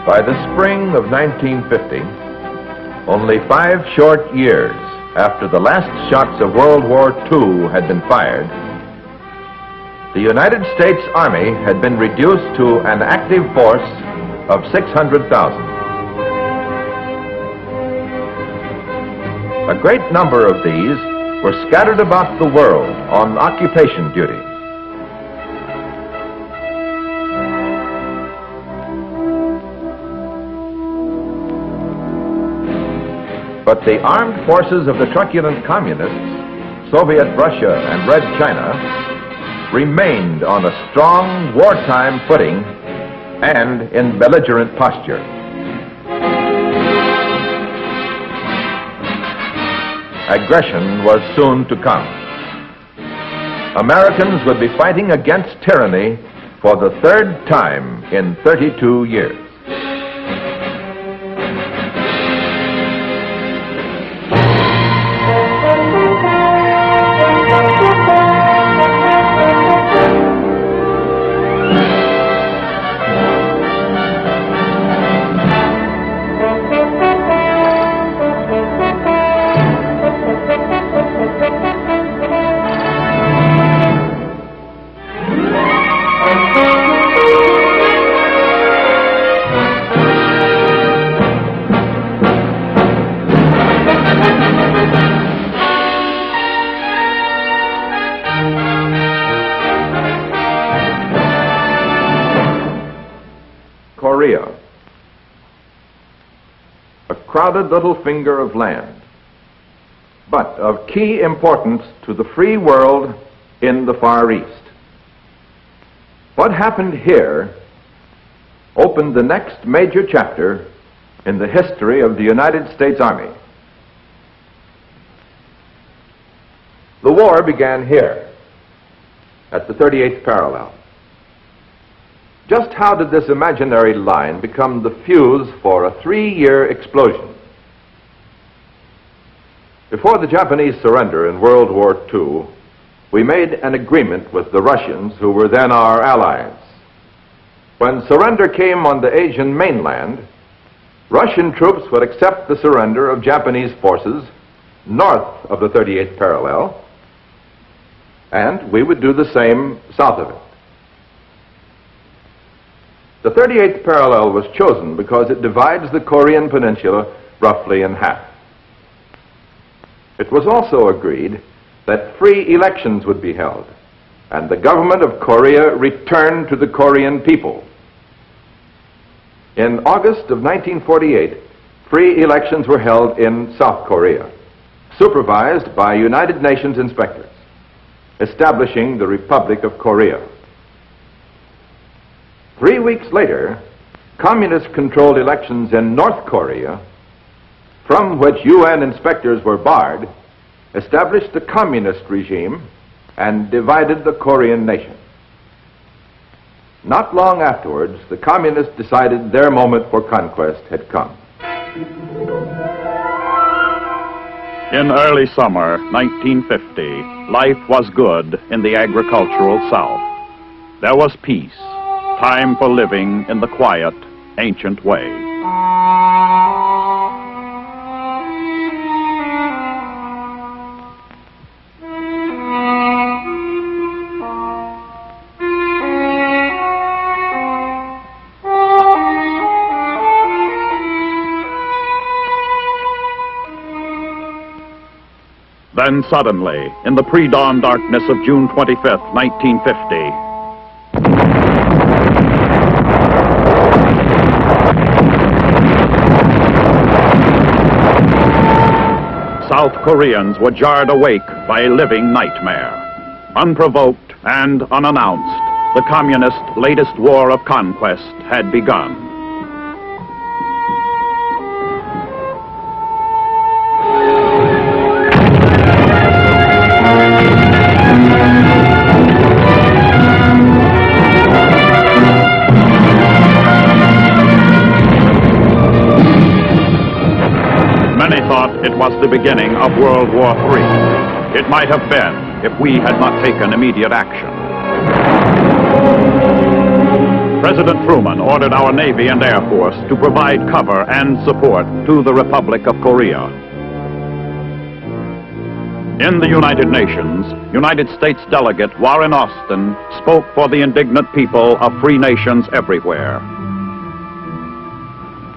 By the spring of 1950, only 5 short years after the last shots of World War II had been fired, the United States Army had been reduced to an active force of 600,000. A great number of these were scattered about the world on occupation duty. But the armed forces of the truculent communists, Soviet Russia and Red China, remained on a strong wartime footing and in belligerent posture. Aggression was soon to come. Americans would be fighting against tyranny for the 3rd time in 32 years. Korea, a crowded little finger of land, but of key importance to the free world in the Far East. What happened here opened the next major chapter in the history of the United States Army. The war began here, at the 38th parallel. Just how did this imaginary line become the fuse for a 3-year explosion? Before the Japanese surrender in World War II, we made an agreement with the Russians, who were then our allies. When surrender came on the Asian mainland, Russian troops would accept the surrender of Japanese forces north of the 38th parallel, and we would do the same south of it. The 38th parallel was chosen because it divides the Korean peninsula roughly in half. It was also agreed that free elections would be held, and the government of Korea returned to the Korean people. In August of 1948, free elections were held in South Korea, supervised by United Nations inspectors, establishing the Republic of Korea. 3 weeks later, communist-controlled elections in North Korea, from which UN inspectors were barred, established the communist regime and divided the Korean nation. Not long afterwards, the communists decided their moment for conquest had come. In early summer 1950, life was good in the agricultural South. There was peace. Time for living in the quiet, ancient way. Then suddenly, in the pre-dawn darkness of June 25th, 1950, South Koreans were jarred awake by a living nightmare. Unprovoked and unannounced, the communist latest war of conquest had begun. It was the beginning of World War III. It might have been if we had not taken immediate action. President Truman ordered our Navy and Air Force to provide cover and support to the Republic of Korea. In the United Nations, United States Delegate Warren Austin spoke for the indignant people of free nations everywhere.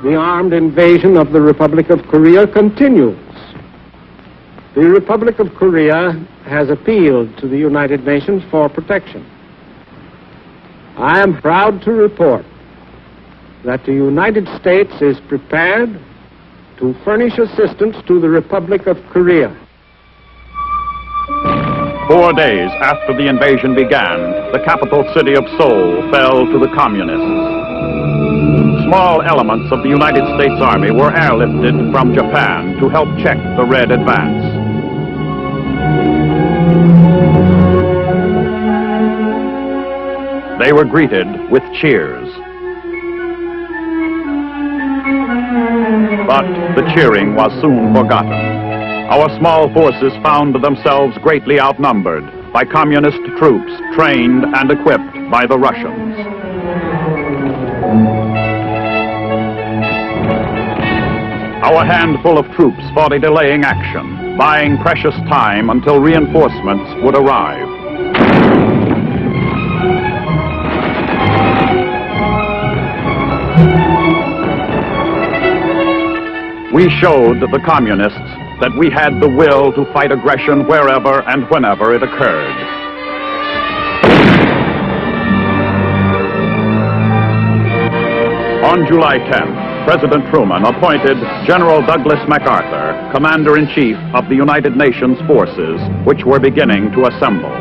The armed invasion of the Republic of Korea continues. The Republic of Korea has appealed to the United Nations for protection. I am proud to report that the United States is prepared to furnish assistance to the Republic of Korea. 4 days after the invasion began, the capital city of Seoul fell to the communists. Small elements of the United States Army were airlifted from Japan to help check the Red advance. They were greeted with cheers. But the cheering was soon forgotten. Our small forces found themselves greatly outnumbered by communist troops trained and equipped by the Russians. Our handful of troops fought a delaying action, buying precious time until reinforcements would arrive. We showed the communists that we had the will to fight aggression wherever and whenever it occurred. On July 10th, President Truman appointed General Douglas MacArthur, Commander-in-Chief of the United Nations forces, which were beginning to assemble.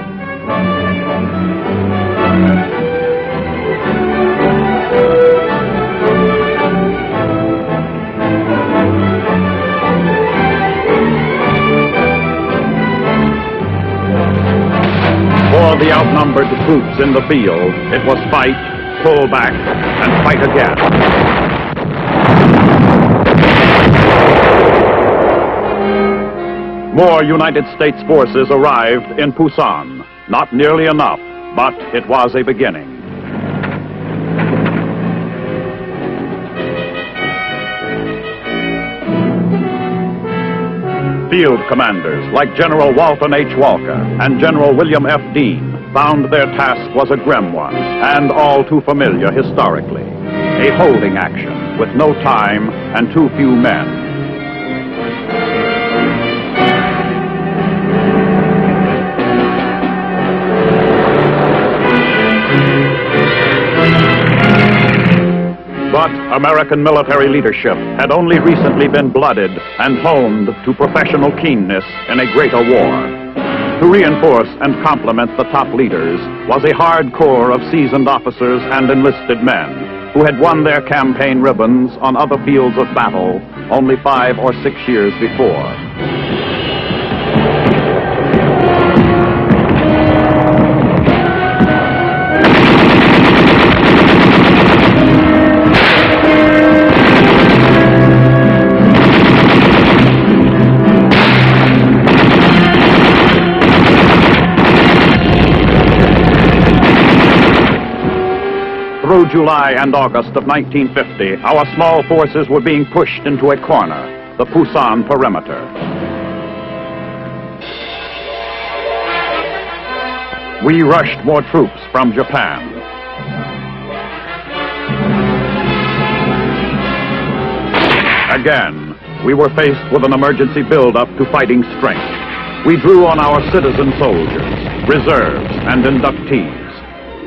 For the outnumbered troops in the field, it was fight, pull back, and fight again. More United States forces arrived in Busan. Not nearly enough, but it was a beginning. Field commanders like General Walton H. Walker and General William F. Dean found their task was a grim one and all too familiar historically. A holding action with no time and too few men. But American military leadership had only recently been blooded and honed to professional keenness in a greater war. To reinforce and complement the top leaders was a hard corps of seasoned officers and enlisted men who had won their campaign ribbons on other fields of battle only 5 or 6 years before. Through July and August of 1950, our small forces were being pushed into a corner, the Busan perimeter. We rushed more troops from Japan. Again, we were faced with an emergency build-up to fighting strength. We drew on our citizen soldiers, reserves, and inductees.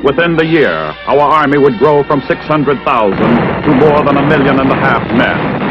Within the year, our army would grow from 600,000 to more than 1.5 million men.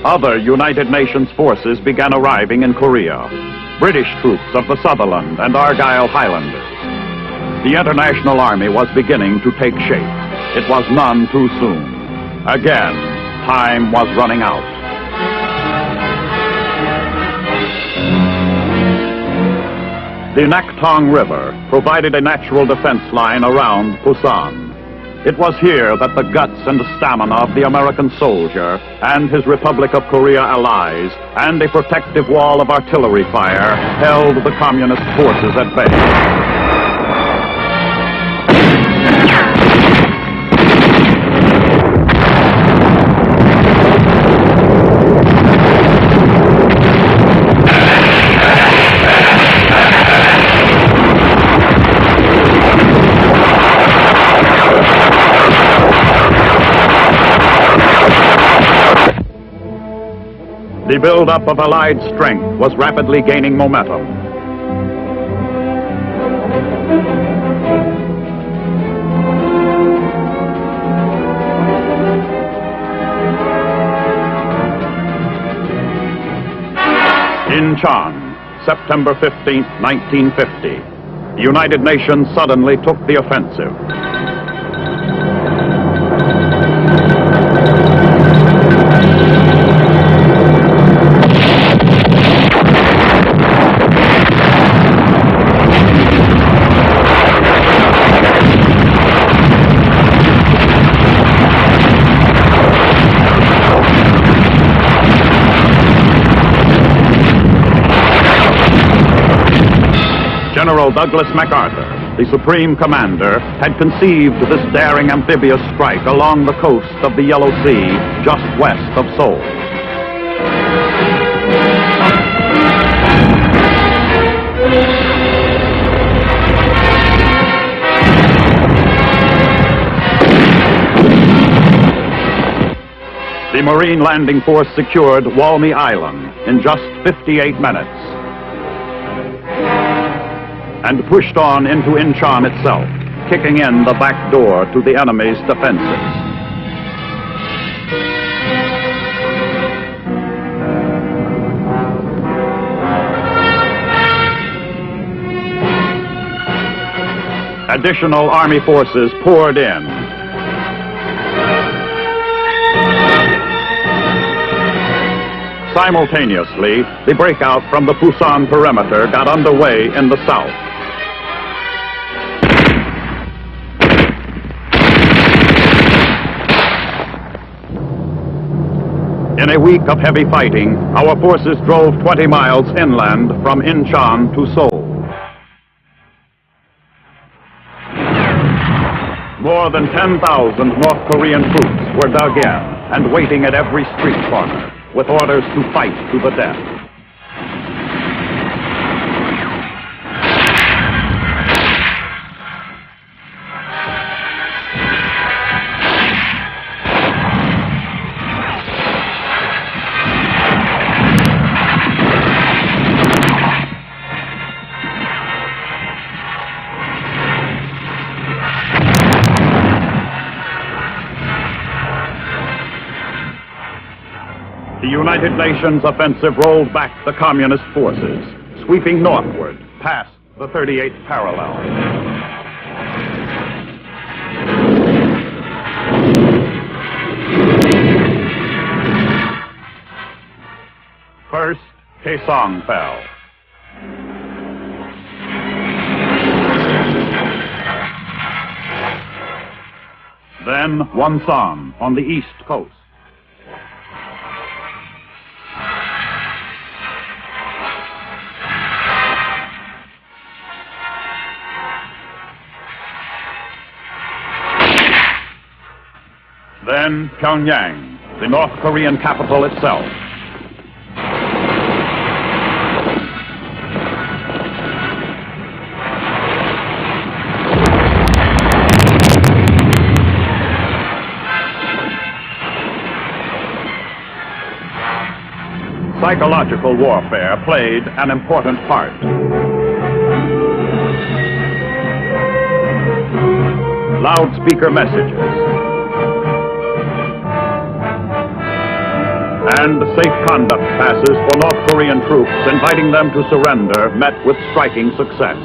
Other United Nations forces began arriving in Korea. British troops of the Sutherland and Argyle Highlanders. The International Army was beginning to take shape. It was none too soon. Again, time was running out. The Naktong River provided a natural defense line around Pusan. It was here that the guts and stamina of the American soldier and his Republic of Korea allies and a protective wall of artillery fire held the communist forces at bay. The buildup of Allied strength was rapidly gaining momentum. Incheon, September 15, 1950. The United Nations suddenly took the offensive. General Douglas MacArthur, the Supreme Commander, had conceived this daring amphibious strike along the coast of the Yellow Sea, just west of Seoul. The Marine Landing Force secured Walmy Island in just 58 minutes. And pushed on into Incheon itself, kicking in the back door to the enemy's defenses. Additional Army forces poured in. Simultaneously, the breakout from the Pusan perimeter got underway in the south. In a week of heavy fighting, our forces drove 20 miles inland from Incheon to Seoul. More than 10,000 North Korean troops were dug in and waiting at every street corner, with orders to fight to the death. The United Nations offensive rolled back the communist forces, sweeping northward past the 38th parallel. First, Kaesong fell. Then Wonsan on the east coast. Then Pyongyang, the North Korean capital itself. Psychological warfare played an important part. Loudspeaker messages and safe conduct passes for North Korean troops inviting them to surrender met with striking success.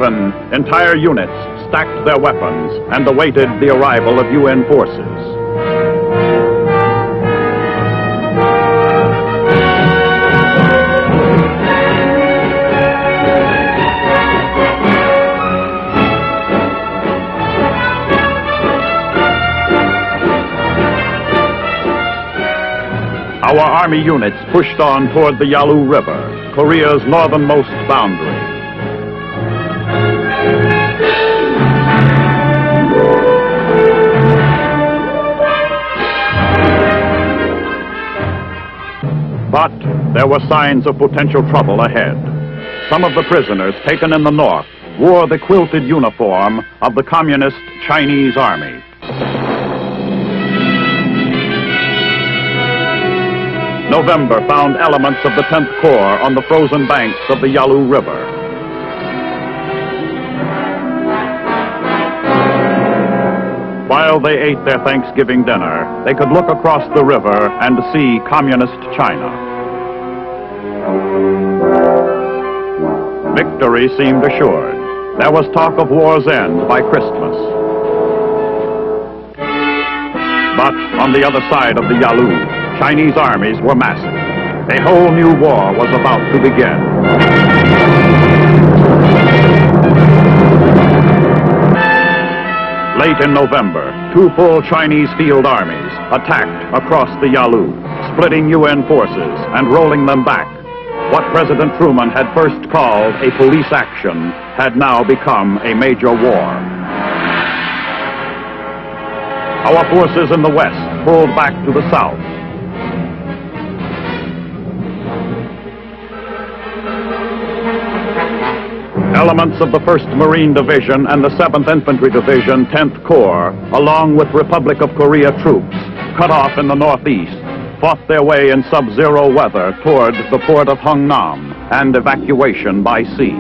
Often, entire units stacked their weapons and awaited the arrival of UN forces. Our Army units pushed on toward the Yalu River, Korea's northernmost boundary. But there were signs of potential trouble ahead. Some of the prisoners taken in the north wore the quilted uniform of the Communist Chinese Army. November found elements of the 10th Corps on the frozen banks of the Yalu River. While they ate their Thanksgiving dinner, they could look across the river and see communist China. Victory seemed assured. There was talk of war's end by Christmas. But on the other side of the Yalu, Chinese armies were massive. A whole new war was about to begin. Late in November, two full Chinese field armies attacked across the Yalu, splitting UN forces and rolling them back. What President Truman had first called a police action had now become a major war. Our forces in the west pulled back to the south. Elements of the 1st Marine Division and the 7th Infantry Division, 10th Corps, along with Republic of Korea troops, cut off in the northeast, fought their way in sub-zero weather toward the port of Hungnam and evacuation by sea.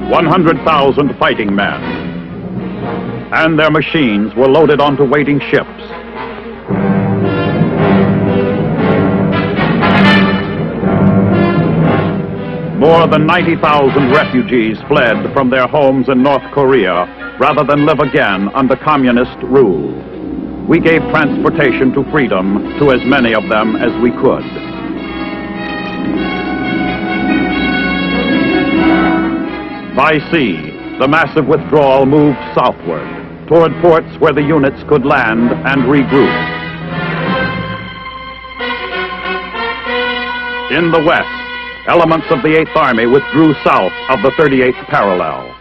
"100,000 fighting men, and their machines were loaded onto waiting ships. More than 90,000 refugees fled from their homes in North Korea rather than live again under communist rule. We gave transportation to freedom to as many of them as we could. By sea, the massive withdrawal moved southward, toward ports where the units could land and regroup. In the west, elements of the 8th Army withdrew south of the 38th parallel.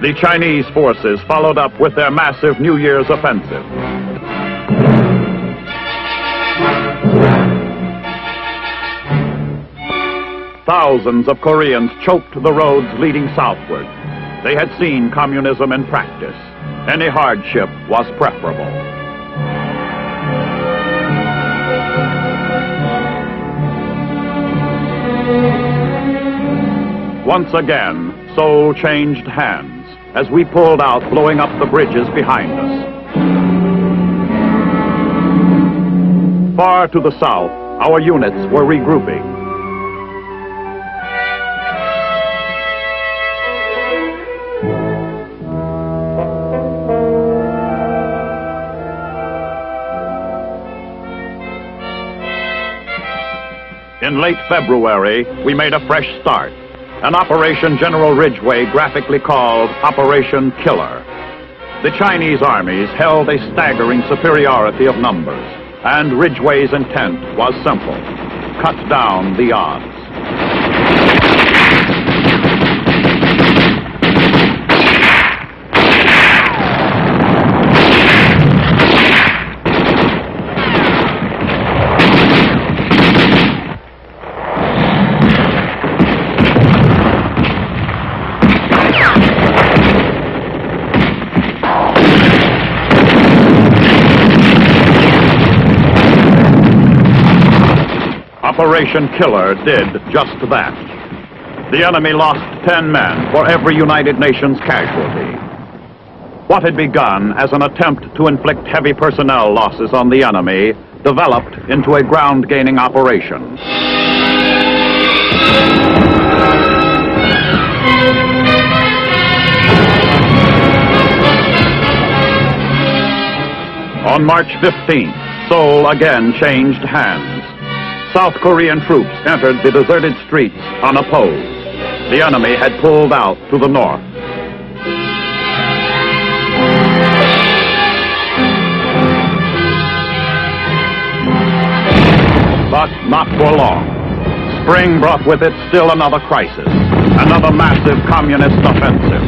The Chinese forces followed up with their massive New Year's offensive. Thousands of Koreans choked the roads leading southward. They had seen communism in practice. Any hardship was preferable. Once again, Seoul changed hands as we pulled out, blowing up the bridges behind us. Far to the south, our units were regrouping. In late February, we made a fresh start, an operation General Ridgway graphically called Operation Killer. The Chinese armies held a staggering superiority of numbers, and Ridgway's intent was simple: cut down the odds. Operation Killer did just that. The enemy lost 10 men for every United Nations casualty. What had begun as an attempt to inflict heavy personnel losses on the enemy developed into a ground-gaining operation. On March 15th, Seoul again changed hands. South Korean troops entered the deserted streets unopposed. The enemy had pulled out to the north. But not for long. Spring brought with it still another crisis, another massive communist offensive.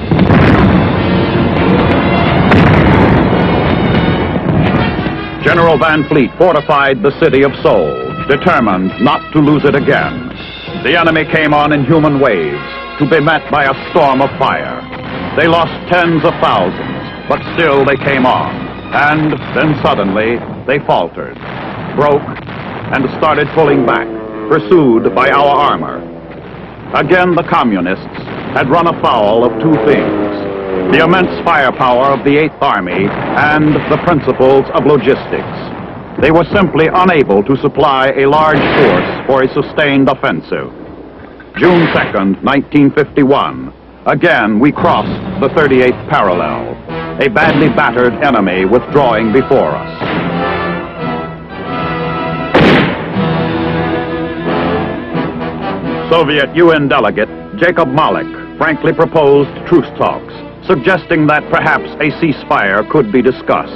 General Van Fleet fortified the city of Seoul, determined not to lose it again. The enemy came on in human waves, to be met by a storm of fire. They lost tens of thousands, but still they came on. And then suddenly, they faltered, broke, and started pulling back, pursued by our armor. Again, the communists had run afoul of two things: the immense firepower of the 8th Army and the principles of logistics. They were simply unable to supply a large force for a sustained offensive. June 2nd, 1951, again we crossed the 38th parallel, a badly battered enemy withdrawing before us. Soviet UN delegate Jacob Malik frankly proposed truce talks, suggesting that perhaps a ceasefire could be discussed.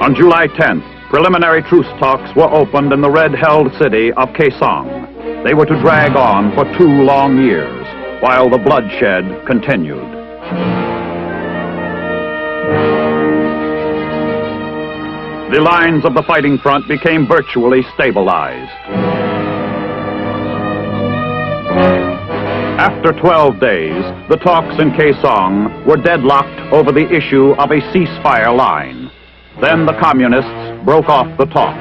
On July 10th, preliminary truce talks were opened in the red-held city of Kaesong. They were to drag on for 2 long years, while the bloodshed continued. The lines of the fighting front became virtually stabilized. After 12 days, the talks in Kaesong were deadlocked over the issue of a ceasefire line. Then the communists broke off the talks.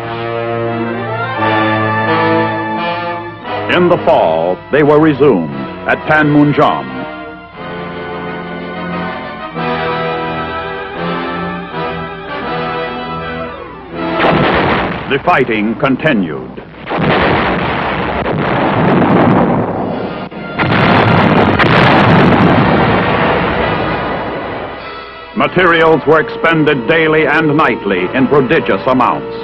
In the fall, they were resumed at Panmunjom. The fighting continued. Materials were expended daily and nightly in prodigious amounts.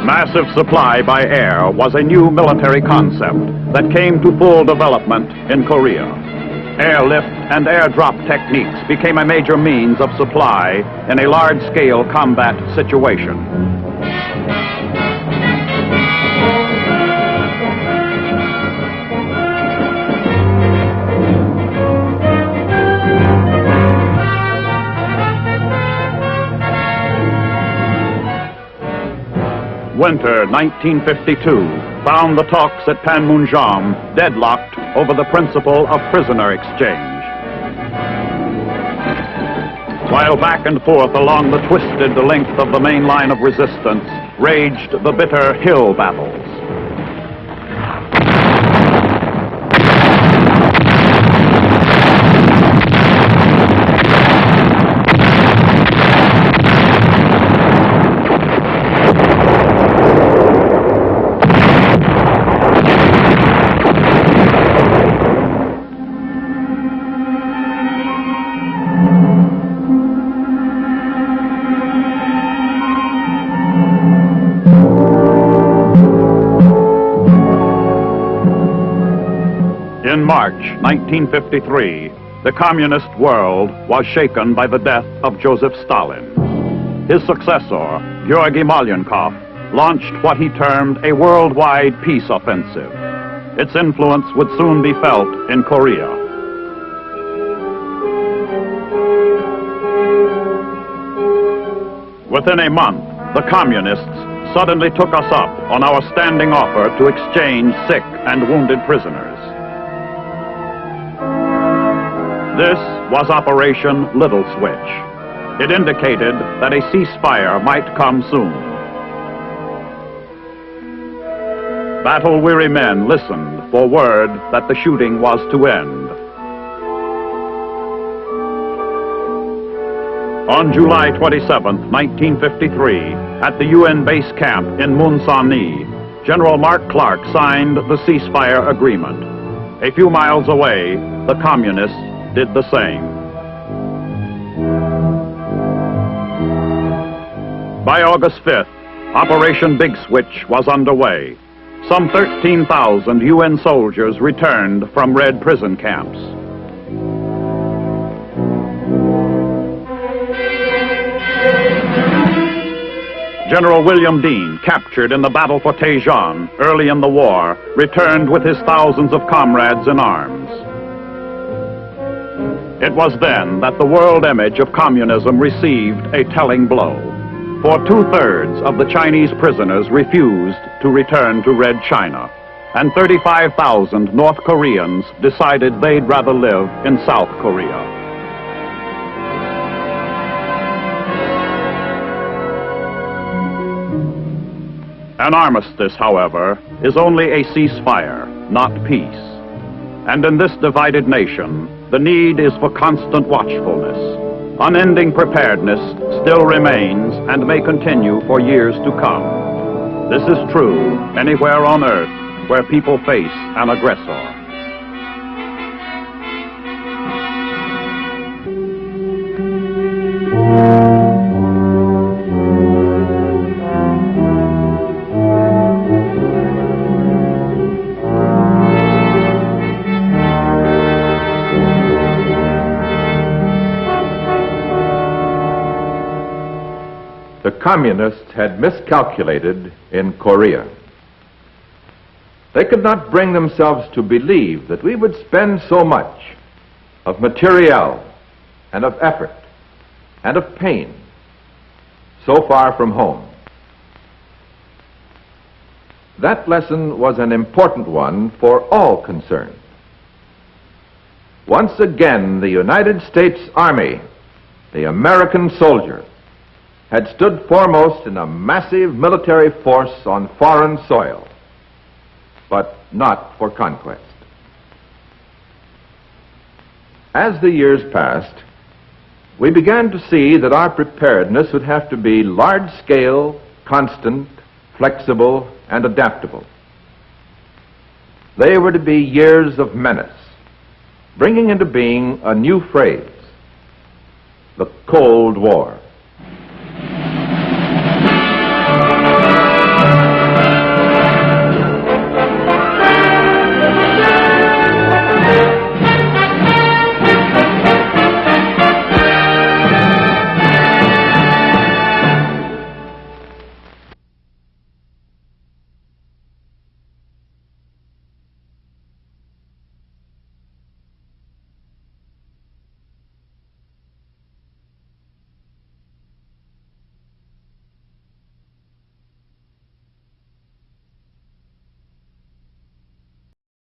Massive supply by air was a new military concept that came to full development in Korea. Airlift and airdrop techniques became a major means of supply in a large-scale combat situation. Winter 1952 found the talks at Panmunjom deadlocked over the principle of prisoner exchange. While back and forth along the twisted length of the main line of resistance raged the bitter hill battles. In March 1953, the communist world was shaken by the death of Joseph Stalin. His successor, Georgy Malyankov, launched what he termed a worldwide peace offensive. Its influence would soon be felt in Korea. Within a month, the communists suddenly took us up on our standing offer to exchange sick and wounded prisoners. This was Operation Little Switch. It indicated that a ceasefire might come soon. Battle-weary men listened for word that the shooting was to end. On July 27, 1953, at the UN base camp in Moonsani, General Mark Clark signed the ceasefire agreement. A few miles away, the communists did the same. By August 5th, Operation Big Switch was underway. Some 13,000 UN soldiers returned from Red prison camps. General William Dean, captured in the battle for Tejon early in the war, returned with his thousands of comrades in arms. It was then that the world image of communism received a telling blow. For 2/3 of the Chinese prisoners refused to return to Red China, and 35,000 North Koreans decided they'd rather live in South Korea. An armistice, however, is only a ceasefire, not peace. And in this divided nation, the need is for constant watchfulness. Unending preparedness still remains and may continue for years to come. This is true anywhere on earth where people face an aggressor. The communists had miscalculated in Korea. They could not bring themselves to believe that we would spend so much of materiel and of effort and of pain so far from home. That lesson was an important one for all concerned. Once again, the United States Army, the American soldier, had stood foremost in a massive military force on foreign soil, but not for conquest. As the years passed, we began to see that our preparedness would have to be large-scale, constant, flexible, and adaptable. They were to be years of menace, bringing into being a new phrase, the Cold War.